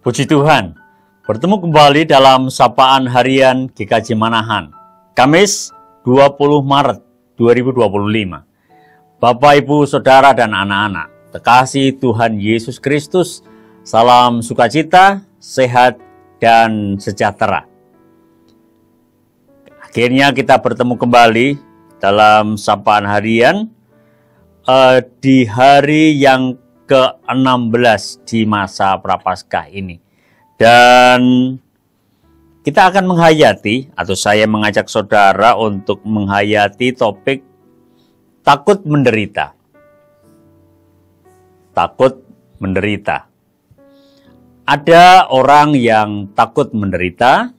Puji Tuhan, bertemu kembali dalam Sapaan Harian GKJ Manahan, Kamis 20 Maret 2025. Bapak, Ibu, Saudara, dan anak-anak, terkasih Tuhan Yesus Kristus, salam sukacita, sehat, dan sejahtera. Akhirnya kita bertemu kembali dalam Sapaan Harian di hari yang ke-16 di masa Prapaskah ini. Dan kita akan menghayati, atau saya mengajak saudara untuk menghayati topik takut menderita. Takut menderita. Ada orang yang takut menderita,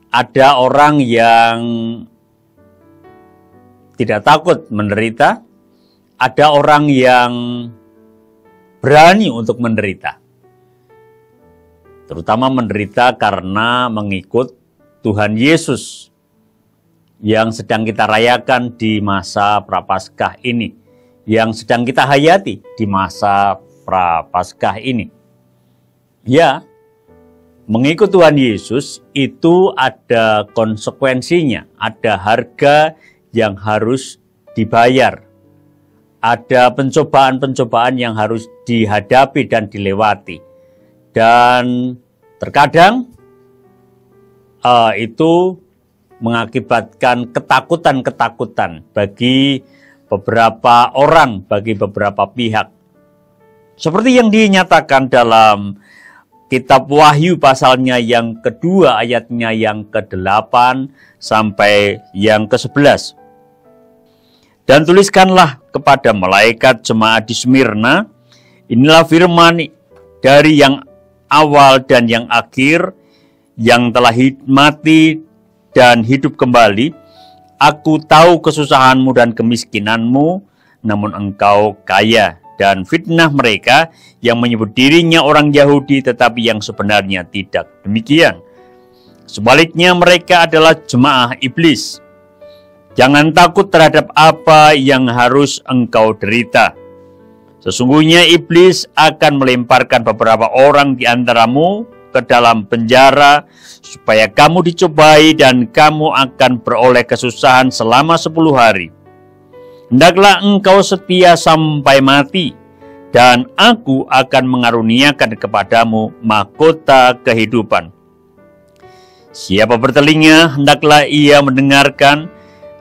ada orang yang tidak takut menderita, ada orang yang berani untuk menderita. Terutama menderita karena mengikut Tuhan Yesus yang sedang kita rayakan di masa Prapaskah ini, yang sedang kita hayati di masa Prapaskah ini. Ya, mengikut Tuhan Yesus itu ada konsekuensinya, ada harga yang harus dibayar. Ada pencobaan-pencobaan yang harus dihadapi dan dilewati. Dan terkadang itu mengakibatkan ketakutan-ketakutan bagi beberapa orang, bagi beberapa pihak. Seperti yang dinyatakan dalam kitab Wahyu pasalnya yang kedua, ayatnya yang ke-8 sampai yang ke-11. Dan tuliskanlah kepada malaikat jemaat di Smyrna, inilah firman dari yang awal dan yang akhir, yang telah mati dan hidup kembali. Aku tahu kesusahanmu dan kemiskinanmu, namun engkau kaya, dan fitnah mereka yang menyebut dirinya orang Yahudi tetapi yang sebenarnya tidak demikian. Sebaliknya mereka adalah jemaah iblis. Jangan takut terhadap apa yang harus engkau derita. Sesungguhnya iblis akan melemparkan beberapa orang di antaramu ke dalam penjara, supaya kamu dicobai dan kamu akan beroleh kesusahan selama 10 hari. Hendaklah engkau setia sampai mati, dan aku akan mengaruniakan kepadamu mahkota kehidupan. Siapa bertelinga, hendaklah ia mendengarkan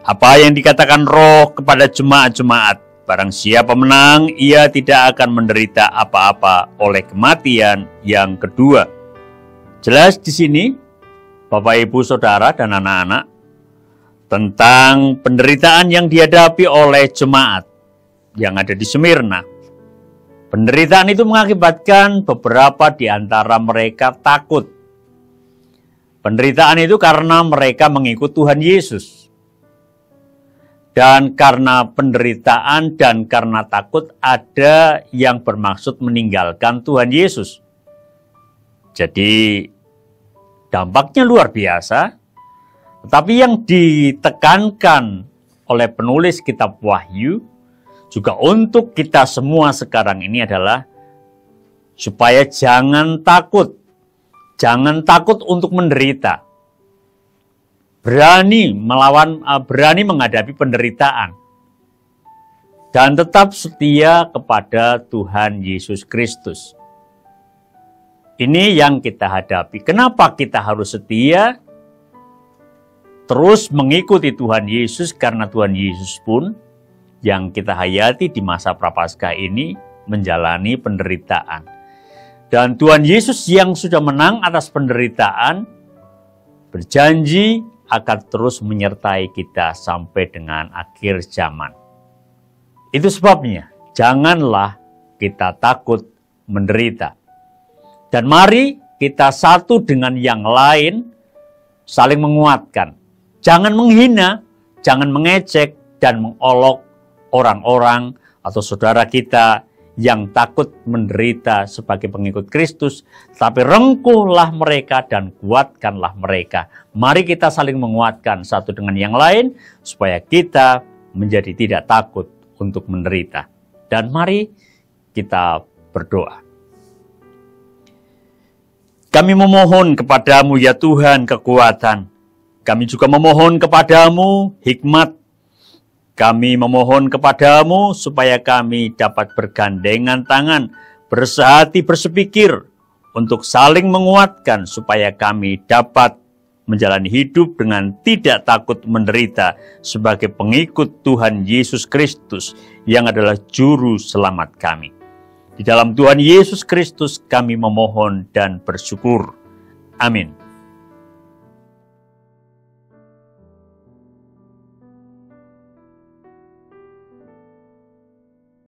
apa yang dikatakan Roh kepada jemaat-jemaat. Barang siapa menang, ia tidak akan menderita apa-apa oleh kematian yang kedua. Jelas di sini, Bapak, Ibu, Saudara, dan anak-anak, tentang penderitaan yang dihadapi oleh jemaat yang ada di Smyrna. Penderitaan itu mengakibatkan beberapa di antara mereka takut. Penderitaan itu karena mereka mengikut Tuhan Yesus. Dan karena penderitaan dan karena takut, ada yang bermaksud meninggalkan Tuhan Yesus. Jadi dampaknya luar biasa. Tetapi yang ditekankan oleh penulis kitab Wahyu juga untuk kita semua sekarang ini adalah supaya jangan takut. Jangan takut untuk menderita. Berani menghadapi penderitaan. Dan tetap setia kepada Tuhan Yesus Kristus. Ini yang kita hadapi. Kenapa kita harus setia? Terus mengikuti Tuhan Yesus, karena Tuhan Yesus pun yang kita hayati di masa Prapaskah ini menjalani penderitaan. Dan Tuhan Yesus yang sudah menang atas penderitaan berjanji akan terus menyertai kita sampai dengan akhir zaman. Itu sebabnya janganlah kita takut menderita. Dan mari kita satu dengan yang lain saling menguatkan. Jangan menghina, jangan mengejek dan mengolok orang-orang atau saudara kita yang takut menderita sebagai pengikut Kristus, tapi rengkuhlah mereka dan kuatkanlah mereka. Mari kita saling menguatkan satu dengan yang lain, supaya kita menjadi tidak takut untuk menderita. Dan mari kita berdoa. Kami memohon kepadamu ya Tuhan kekuatan. Kami juga memohon kepadamu hikmat. Kami memohon kepadamu supaya kami dapat bergandengan tangan, bersehati bersepikir untuk saling menguatkan supaya kami dapat menjalani hidup dengan tidak takut menderita sebagai pengikut Tuhan Yesus Kristus yang adalah juru selamat kami. Di dalam Tuhan Yesus Kristus kami memohon dan bersyukur. Amin.